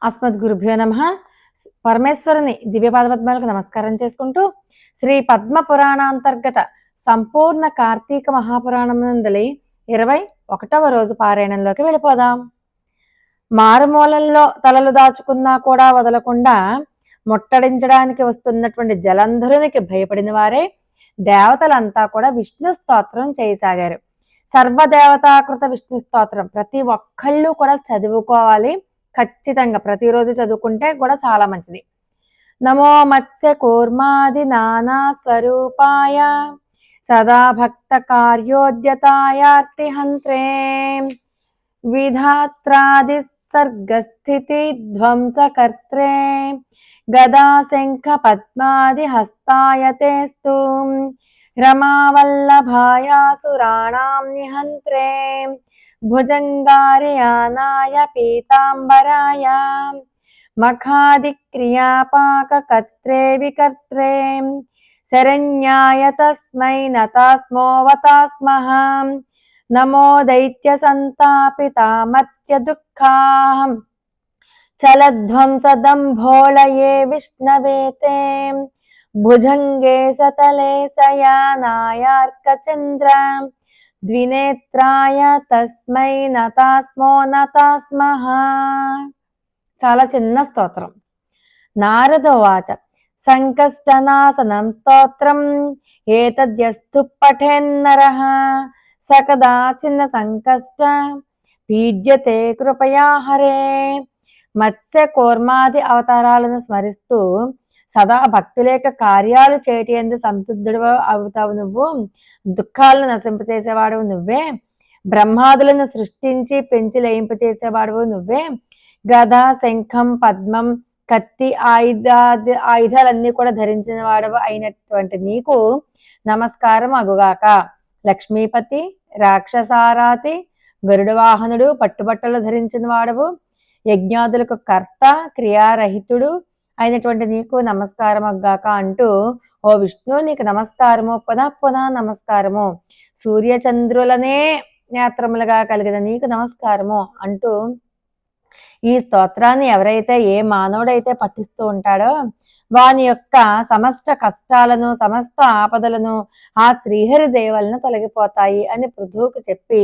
అస్మద్గురుభ్యో నమః. పరమేశ్వరుని దివ్యపాదపద్మాలకు నమస్కారం చేసుకుంటూ శ్రీ పద్మ పురాణాంతర్గత సంపూర్ణ కార్తీక మహాపురాణం నందలి 21వ రోజు పారాయణంలోకి వెళ్ళిపోదాం. మారుమూలల్లో తలలు దాచుకున్నా కూడా వదలకుండా ముట్టడించడానికి వస్తున్నటువంటి జలంధరునికి భయపడిన వారే దేవతలంతా కూడా విష్ణు స్తోత్రం చేయసాగారు. సర్వదేవతాకృత విష్ణు స్తోత్రం ప్రతి ఒక్కళ్ళు కూడా చదువుకోవాలి. ఖచ్చితంగా ప్రతిరోజు చదువుకుంటే కూడా చాలా మంచిది. నమో మత్స్య కూర్మాది నానా స్వరూపాయ సదా భక్త కార్యోద్యతాయార్తి హంత్రే విధాత్రాది సర్గస్థితి ధ్వంసకర్త్రే గదా శంఖ పద్మాది హస్తాయతేస్తు రమావల్లభాయాసురాణాం నిహంత్రే భుజంగారియానాయ పీతాంబరాయ మఖాదిక్రియాపాకకర్త్రే వికర్త్రే శరణ్యాయ తస్మై నతాస్మోవతాస్మః నమో దైత్య సంతాపితామర్త్య దుఃఖాం చలధ్వంసదంభోళయే విష్ణవేతే భుజంగే సతలే శయానాయార్కచంద్ర ద్వినేత్రాయ తస్మై నతాస్మో నతాస్మః. చాలా చిన్న స్తోత్రం. నారదోవాచ సంకష్టనాశనం స్తోత్రం ఏతద్యస్తు పఠేన్నరః సకదా చిన్న సంకష్ట పీడ్యతే కృపయా హరే. మత్స్య కూర్మాది అవతారాలను స్మరిస్తూ సదా భక్తులేక కార్యాలు చేయటి ఎందు సంసిద్ధుడు అవుతావు నువ్వు. దుఃఖాలను నశింపచేసేవాడు నువ్వే. బ్రహ్మాదులను సృష్టించి పెంచి లయింపచేసేవాడు నువ్వే. గద శంఖం పద్మం కత్తి ఆయుధాలన్నీ కూడా ధరించిన వాడవు అయినటువంటి నీకు నమస్కారం అగుగాక. లక్ష్మీపతి రాక్షసారాతి గరుడ వాహనుడు పట్టుబట్టలు ధరించిన వాడవు. యజ్ఞాదులకు కర్త క్రియారహితుడు అయినటువంటి నీకు నమస్కారం అగ్గాక అంటూ ఓ విష్ణు నీకు నమస్కారము పునః పునః నమస్కారము. సూర్యచంద్రులనే నేత్రములుగా కలిగిన నీకు నమస్కారము అంటూ ఈ స్తోత్రాన్ని ఎవరైతే ఏ మానవుడైతే పఠిస్తూ ఉంటాడో వాని యొక్క సమస్త కష్టాలను సమస్త ఆపదలను ఆ శ్రీహరి దేవలను తొలగిపోతాయి అని పృథువుకు చెప్పి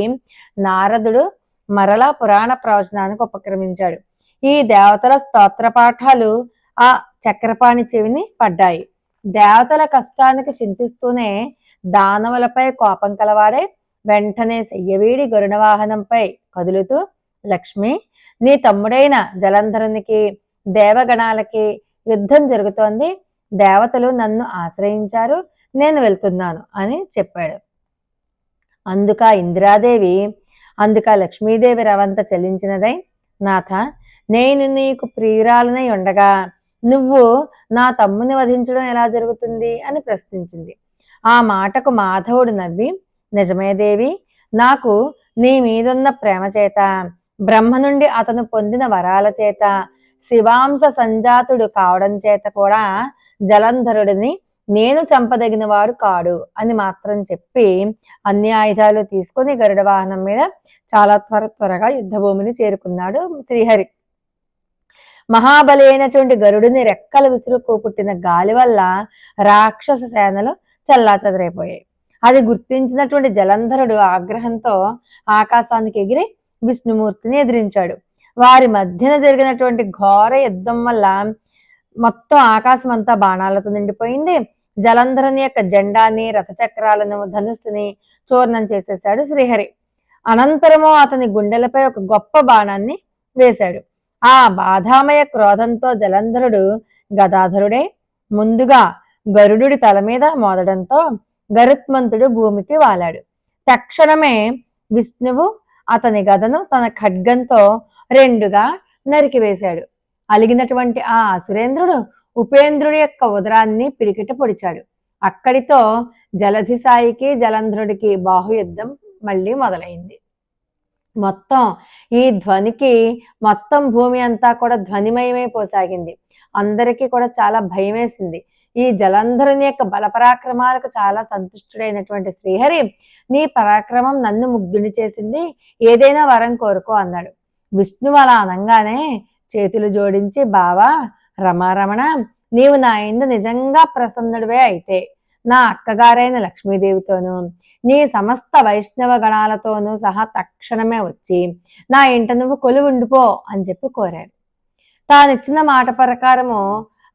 నారదుడు మరలా పురాణ ప్రవచనానికి ఉపక్రమించాడు. ఈ దేవతల స్తోత్ర పాఠాలు ఆ చక్రపాణి చెవిని పడ్డాయి. దేవతల కష్టానికి చింతిస్తూనే దానవులపై కోపం కలవాడే వెంటనే శయ్యవీడి గరుడ వాహనంపై కదులుతూ లక్ష్మి నీ తమ్ముడైన జలంధరునికి దేవగణాలకి యుద్ధం జరుగుతోంది. దేవతలు నన్ను ఆశ్రయించారు, నేను వెళ్తున్నాను అని చెప్పాడు. అందుక ఇందిరాదేవి లక్ష్మీదేవి రవంత చెల్లించినదై నాథ నేను నీకు ప్రియురాలనై ఉండగా నువ్వు నా తమ్ముని వధించడం ఎలా జరుగుతుంది అని ప్రశ్నించింది. ఆ మాటకు మాధవుడు నవ్వి నిజమే దేవి, నాకు నీ మీదున్న ప్రేమ చేత బ్రహ్మ నుండి అతను పొందిన వరాల చేత శివాంశ సంజాతుడు కావడం చేత కూడా జలంధరుడిని నేను చంపదగిన వాడు కాడు అని మాత్రం చెప్పి అన్ని ఆయుధాలు తీసుకుని గరుడ వాహనం మీద చాలా త్వరగా యుద్ధభూమిని చేరుకున్నాడు శ్రీహరి. మహాబలి అయినటువంటి గరుడిని రెక్కలు విసురుకు పుట్టిన గాలి వల్ల రాక్షస సేనలు చల్లాచెదరైపోయాయి. అది గుర్తించినటువంటి జలంధరుడు ఆగ్రహంతో ఆకాశానికి ఎగిరి విష్ణుమూర్తిని ఎదిరించాడు. వారి మధ్యన జరిగినటువంటి ఘోర యుద్ధం వల్ల మొత్తం ఆకాశం అంతా బాణాలతో నిండిపోయింది. జలంధరుని యొక్క జెండాని రథచక్రాలను ధనుస్సుని చూర్ణం చేసేశాడు శ్రీహరి. అనంతరము అతని గుండెలపై ఒక గొప్ప బాణాన్ని వేశాడు. ఆ బాధామయ క్రోధంతో జలంధరుడు గదాధరుడే ముందుగా గరుడుడి తల మీద మోదడంతో గరుత్మంతుడు భూమికి వాలాడు. తక్షణమే విష్ణువు అతని గదను తన ఖడ్గంతో రెండుగా నరికివేశాడు. అలిగినటువంటి ఆ అసురేంద్రుడు ఉపేంద్రుడి యొక్క ఉదరాన్ని పిడికిట పొడిచాడు. అక్కడితో జలధి సాయికి జలంధరుడికి బాహుయుద్ధం మళ్ళీ మొదలైంది. మొత్తం ఈ ధ్వనికి మొత్తం భూమి అంతా కూడా ధ్వనిమయమైపోసాగింది. అందరికీ కూడా చాలా భయం వేసింది. ఈ జలంధరుని యొక్క బలపరాక్రమాలకు చాలా సంతుష్టుడైనటువంటి శ్రీహరి నీ పరాక్రమం నన్ను ముగ్ధుని చేసింది, ఏదైనా వరం కోరుకో అన్నాడు. విష్ణువు అలా అనగానే చేతులు జోడించి, బావా రమారమణ, నీవు నా యందు నిజంగా ప్రసన్నుడివే అయితే నా అక్కగారైన లక్ష్మీదేవితోనూ నీ సమస్త వైష్ణవ గణాలతోనూ సహా తక్షణమే వచ్చి నా ఇంట నువ్వు కొలువుండిపో అని చెప్పి కోరాడు. తానిచ్చిన మాట ప్రకారము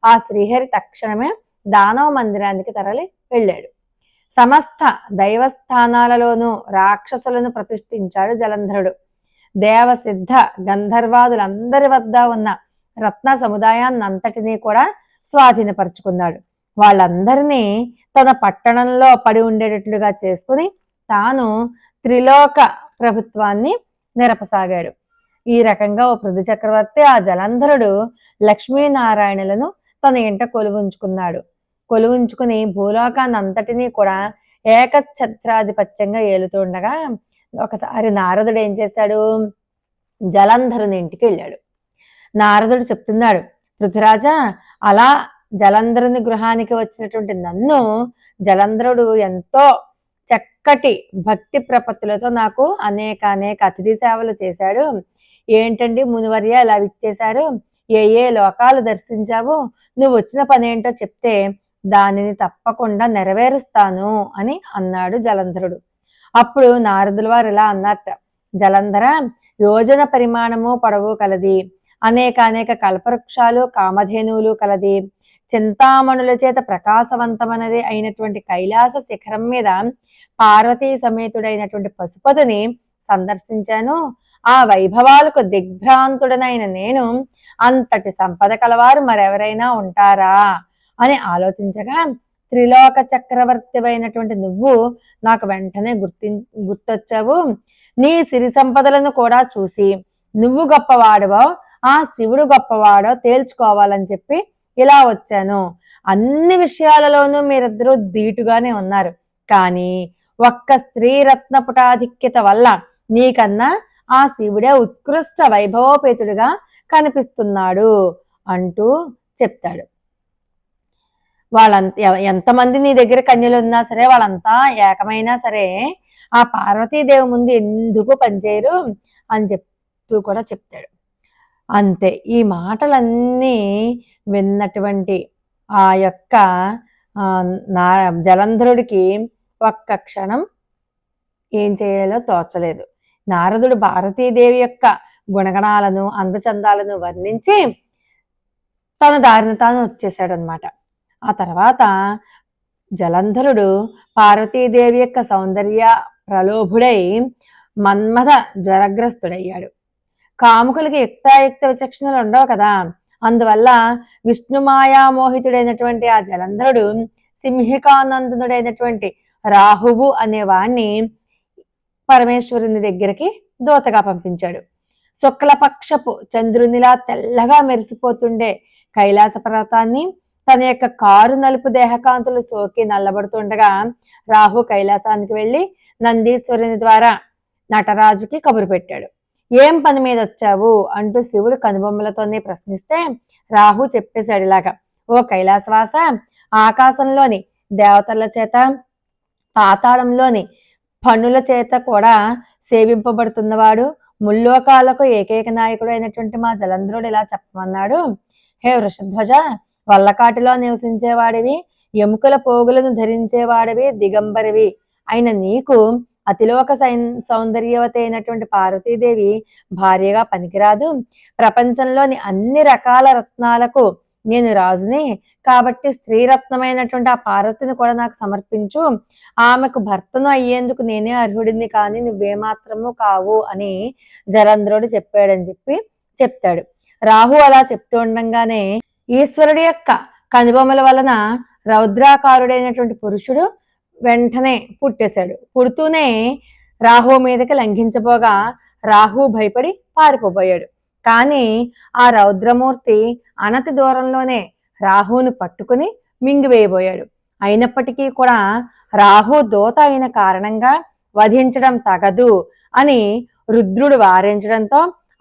ఆ శ్రీహరి తక్షణమే దానవ మందిరానికి తరలి వెళ్ళాడు. సమస్త దైవస్థానాలలోనూ రాక్షసులను ప్రతిష్ఠించాడు జలంధరుడు. దేవసిద్ధ గంధర్వాదులందరి వద్ద ఉన్న రత్న సముదాయాన్నంతటినీ కూడా స్వాధీనపరుచుకున్నాడు. వాళ్ళందరినీ తన పట్టణంలో పడి ఉండేటట్లుగా చేసుకుని తాను త్రిలోక ప్రభుత్వాన్ని నిరపసాగాడు. ఈ రకంగా ఓ పృథు చక్రవర్తి ఆ జలంధరుడు లక్ష్మీనారాయణులను తన ఇంట కొలువుంచుకున్నాడు. కొలువుంచుకుని భూలోకాన్ని అంతటినీ కూడా ఏకఛత్రాధిపత్యంగా ఏలుతుండగా ఒకసారి నారదుడు ఏం చేశాడు, జలంధరుని ఇంటికి వెళ్ళాడు. నారదుడు చెప్తున్నాడు, పృథురాజా, అలా జలంధరుని గృహానికి వచ్చినటువంటి నన్ను జలంధరుడు ఎంతో చక్కటి భక్తి ప్రపత్తులతో నాకు అనేక అతిథి సేవలు చేశాడు. ఏంటండి మునివర్య ఇలా ఇచ్చేశారు, ఏ ఏ లోకాలు దర్శించావు, నువ్వు వచ్చిన పని ఏంటో చెప్తే దానిని తప్పకుండా నెరవేరుస్తాను అని అన్నాడు జలంధరుడు. అప్పుడు నారదుల వారు ఇలా అన్నట్ట, జలంధర, యోజన పరిమాణము పొడవు కలది, అనేక కల్పవృక్షాలు కామధేనువులు కలది, చింతామణుల చేత ప్రకాశవంతమనది అయినటువంటి కైలాస శిఖరం మీద పార్వతీ సమేతుడైనటువంటి పశుపతిని సందర్శించాను. ఆ వైభవాలకు దిగ్భ్రాంతుడనైన నేను అంతటి సంపద కలవారు మరెవరైనా ఉంటారా అని ఆలోచించగా త్రిలోక చక్రవర్తి అయినటువంటి నువ్వు నాకు వెంటనే గుర్తొచ్చావు. నీ సిరి సంపదలను కూడా చూసి నువ్వు గొప్పవాడవో ఆ శివుడు గొప్పవాడో తేల్చుకోవాలని చెప్పి ఇలా వచ్చాను. అన్ని విషయాలలోనూ మీరిద్దరూ ధీటుగానే ఉన్నారు, కానీ ఒక్క స్త్రీ రత్నపుటాధిక్యత వల్ల నీకన్నా ఆ శివుడే ఉత్కృష్ట వైభవోపేతుడిగా కనిపిస్తున్నాడు అంటూ చెప్తాడు. వాళ్ళంత ఎంతమంది నీ దగ్గర కన్యలు ఉన్నా సరే, వాళ్ళంతా ఏకమైనా సరే ఆ పార్వతీదేవి ముందు ఎందుకు పనిచేయరు అని చెప్తూ కూడా చెప్తాడు. అంతే. ఈ మాటలన్నీ విన్నటువంటి ఆ యొక్క జలంధరుడికి ఒక్క క్షణం ఏం చేయాలో తోచలేదు. నారదుడు భారతీదేవి యొక్క గుణగణాలను అందచందాలను వర్ణించి తన దారిని తాను వచ్చేసాడనమాట. ఆ తర్వాత జలంధరుడు పార్వతీదేవి యొక్క సౌందర్య ప్రలోభుడై మన్మథ జ్వరగ్రస్తుడయ్యాడు. కాముకులకి యుక్తాయుక్త విచక్షణలు ఉండవు కదా, అందువల్ల విష్ణుమాయామోహితుడైనటువంటి ఆ జలంధరుడు సింహికానందనుడైనటువంటి రాహువు అనేవాణ్ణి పరమేశ్వరుని దగ్గరికి దూతగా పంపించాడు. శుక్లపక్షపు చంద్రునిలా తెల్లగా మెరిసిపోతుండే కైలాస పర్వతాన్ని తన యొక్క కారు నలుపు దేహకాంతులు సోకి నల్లబడుతుండగా రాహు కైలాసానికి వెళ్ళి నందీశ్వరుని ద్వారా నటరాజుకి కబురు పెట్టాడు. ఏం పని మీద వచ్చావు అంటూ శివుడు కనుబొమ్మలతోనే ప్రశ్నిస్తే రాహు చెప్పేశాడు ఇలాగా, ఓ కైలాసవాస, ఆకాశంలోని దేవతల చేత పాతాళంలోని పన్నుల చేత కూడా సేవింపబడుతున్నవాడు, ముల్లోకాలకు ఏకైక నాయకుడు అయినటువంటి మా జలంధరుడు ఇలా చెప్పమన్నాడు. హే వృషధ్వజ, వల్లకాటిలో నివసించేవాడివి, ఎముకల పోగులను ధరించేవాడివి, దిగంబరివి అయిన నీకు అతిలోక సౌందర్యవతి అయినటువంటి పార్వతీదేవి భార్యగా పనికిరాదు. ప్రపంచంలోని అన్ని రకాల రత్నాలకు నేను రాజుని, కాబట్టి స్త్రీరత్నమైనటువంటి ఆ పార్వతిని కూడా నాకు సమర్పించు. ఆమెకు భర్తను అయ్యేందుకు నేనే అర్హుడిని, కానీ నువ్వేమాత్రము కావు అని జలంధరుడు చెప్పాడని చెప్పి చెప్తాడు. రాహు అలా చెప్తూ ఉండగానే ఈశ్వరుడి యొక్క కనుబొమ్మల వలన రౌద్రాకారుడైనటువంటి పురుషుడు వెంటనే పుట్టేశాడు. పుడుతూనే రాహు మీదకి లంఘించబోగా రాహు భయపడి పారిపోయాడు. కానీ ఆ రౌద్రమూర్తి అనతి దూరంలోనే రాహును పట్టుకుని మింగివేయబోయాడు. అయినప్పటికీ కూడా రాహు దూత అయిన కారణంగా వధించడం తగదు అని రుద్రుడు వారించడంతో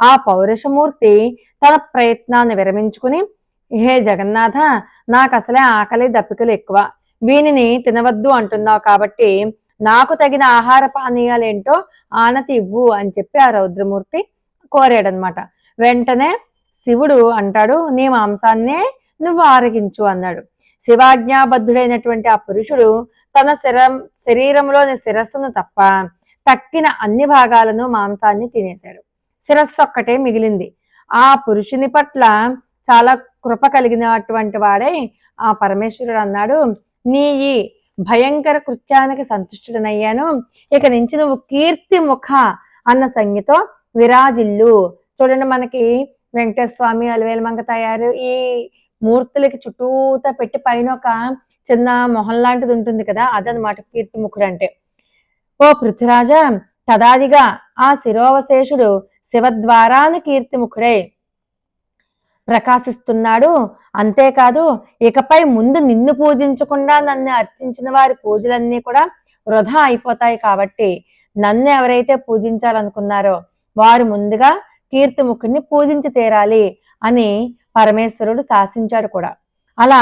ఆ పౌరుషమూర్తి తన ప్రయత్నాన్ని విరమించుకుని, హే జగన్నాథ, నాకు అసలే ఆకలి దప్పికలు ఎక్కువ, వీనిని తినవద్దు అంటున్నావు, కాబట్టి నాకు తగిన ఆహార పానీయాలేంటో ఆనతి ఇవ్వు అని చెప్పి ఆ రౌద్రమూర్తి కోరాడనమాట. వెంటనే శివుడు అంటాడు, నీ మాంసాన్నే నువ్వు ఆరగించు అన్నాడు. శివాజ్ఞాబద్ధుడైనటువంటి ఆ పురుషుడు తన శరీరంలోని శిరస్సును తప్ప తక్కిన అన్ని భాగాలను మాంసాన్ని తినేశాడు. శిరస్సు ఒక్కటే మిగిలింది. ఆ పురుషుని పట్ల చాలా కృప కలిగినటువంటి వాడే ఆ పరమేశ్వరుడు అన్నాడు, నీ ఈ భయంకర కృత్యానికి సంతుష్టుడనయ్యాను. ఇక నుంచి నువ్వు కీర్తి ముఖ అన్న సంజ్ఞతో విరాజిల్లు. చూడండి, మనకి వెంకటేశ్వర స్వామి, అలివేలు మంగ తయారు ఈ మూర్తులకి చుట్టూతా పెట్టి పైన ఒక చిన్న మొహం లాంటిది ఉంటుంది కదా, అదనమాట కీర్తిముఖుడు అంటే. ఓ పృథ్వరాజా, తదాదిగా ఆ శిరోవశేషుడు శివద్వారాను కీర్తిముఖుడై ప్రకాశిస్తున్నాడు. అంతేకాదు, ఇకపై ముందు నిన్ను పూజించకుండా నన్ను అర్చించిన వారి పూజలన్నీ కూడా వృధా అయిపోతాయి. కాబట్టి నన్ను ఎవరైతే పూజించాలనుకున్నారో వారు ముందుగా కీర్తిముఖుడిని పూజించి తీరాలి అని పరమేశ్వరుడు శాసించాడు కూడా. అలా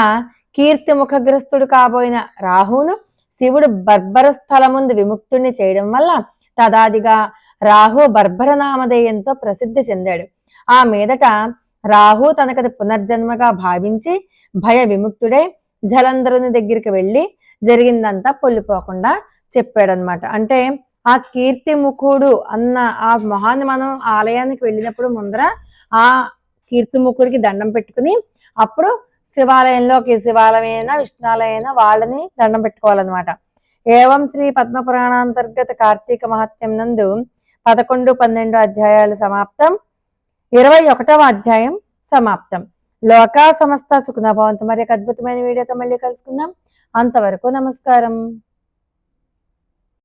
కీర్తిముఖగ్రస్తుడు కాబోయిన రాహును శివుడు బర్బర స్థల ముందు విముక్తుడిని చేయడం వల్ల తదాదిగా రాహు బర్బర నామధేయంతో ప్రసిద్ధి చెందాడు. ఆ మీదట రాహు తనకది పునర్జన్మగా భావించి భయ విముక్తుడై జలంధరుని దగ్గరికి వెళ్ళి జరిగిందంతా పొల్లిపోకుండా చెప్పాడనమాట. అంటే ఆ కీర్తిముఖుడు అన్న ఆ మొహాన్ని మనం ఆలయానికి వెళ్ళినప్పుడు ముందర ఆ కీర్తిముఖుడికి దండం పెట్టుకుని అప్పుడు శివాలయంలోకి, శివాలయమైనా విష్ణాలయమైనా వాళ్ళని దండం పెట్టుకోవాలన్నమాట. ఏవం శ్రీ పద్మపురాణాంతర్గత కార్తీక మహత్యం నందు 11, 12 అధ్యాయాలు సమాప్తం. 21వ అధ్యాయం సమాప్తం. లోకా సమస్త సుఖినో భవంతు. మరి ఒక అద్భుతమైన వీడియోతో మళ్ళీ కలుసుకుందాం. అంతవరకు నమస్కారం.